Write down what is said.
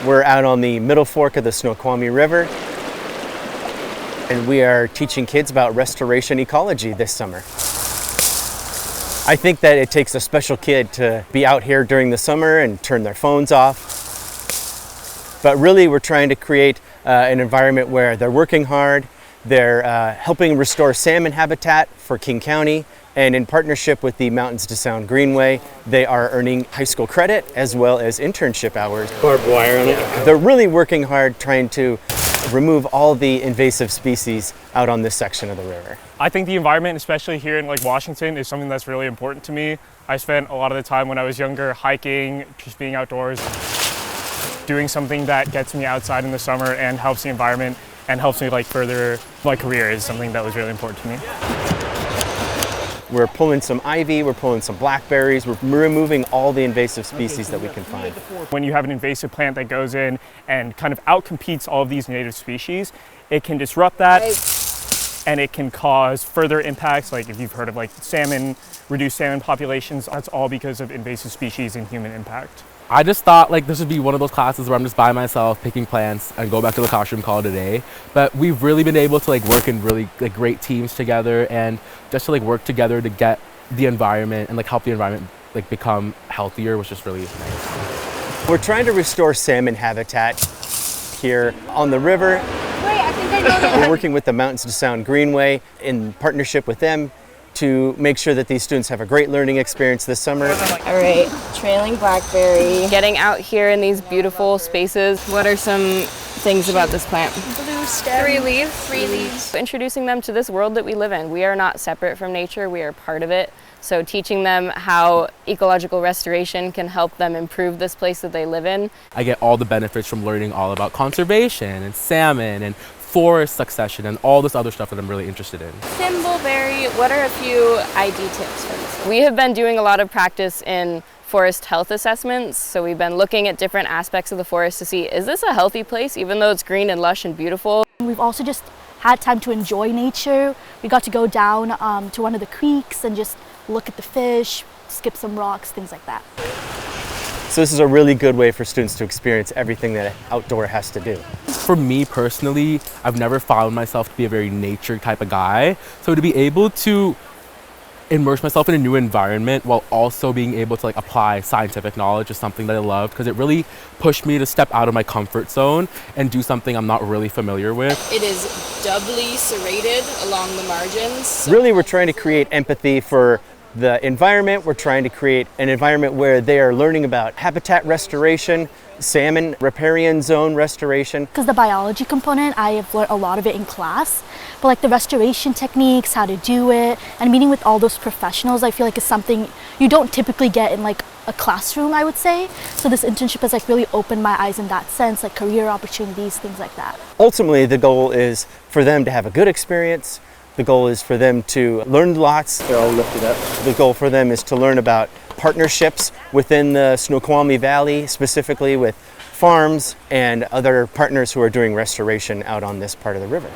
We're out on the middle fork of the Snoqualmie River, and we are teaching kids about restoration ecology this summer. I think that it takes a special kid to be out here during the summer and turn their phones off. But really, we're trying to create an environment where they're working hard, they're helping restore salmon habitat for King County, and in partnership with the Mountains to Sound Greenway, they are earning high school credit as well as internship hours. Barbed wire on it. They're really working hard trying to remove all the invasive species out on this section of the river. I think the environment, especially here in Washington, is something that's really important to me. I spent a lot of the time when I was younger hiking, just being outdoors, doing something that gets me outside in the summer and helps the environment and helps me further my career is something that was really important to me. We're pulling some ivy, we're pulling some blackberries, we're removing all the invasive species that we can find. When you have an invasive plant that goes in and kind of outcompetes all of these native species, it can disrupt that and it can cause further impacts, like if you've heard of salmon, reduced salmon populations. That's all because of invasive species and human impact. I just thought this would be one of those classes where I'm just by myself picking plants and go back to the classroom, call it a day. But we've really been able to work in really great teams together and just to work together to get the environment and help the environment become healthier, which is really nice. We're trying to restore salmon habitat here on the river. Wait, I think I know that. We're working with the Mountains to Sound Greenway in partnership with them to make sure that these students have a great learning experience this summer. All right, trailing blackberry. Getting out here in these beautiful spaces. What are some things about this plant? Blue stem. 3 leaves. 3 leaves. Introducing them to this world that we live in. We are not separate from nature, we are part of it. So teaching them how ecological restoration can help them improve this place that they live in. I get all the benefits from learning all about conservation and salmon and forest succession and all this other stuff that I'm really interested in. Thimbleberry. What are a few ID tips for this? We have been doing a lot of practice in forest health assessments. So we've been looking at different aspects of the forest to see, is this a healthy place even though it's green and lush and beautiful? We've also just had time to enjoy nature. We got to go down to one of the creeks and just look at the fish, skip some rocks, things like that. So this is a really good way for students to experience everything that an outdoor has to do. For me personally, I've never found myself to be a very nature type of guy. So to be able to immerse myself in a new environment while also being able to apply scientific knowledge is something that I love, because it really pushed me to step out of my comfort zone and do something I'm not really familiar with. It is doubly serrated along the margins. Really, we're trying to create empathy for the environment. We're trying to create an environment where they are learning about habitat restoration, salmon riparian zone restoration. Because the biology component, I have learned a lot of it in class, but the restoration techniques, how to do it, and meeting with all those professionals, I feel is something you don't typically get in a classroom, I would say. So this internship has really opened my eyes in that sense, career opportunities, things like that. Ultimately, the goal is for them to have a good experience. The goal is for them to learn lots. They're all lifted up. The goal for them is to learn about partnerships within the Snoqualmie Valley, specifically with farms and other partners who are doing restoration out on this part of the river.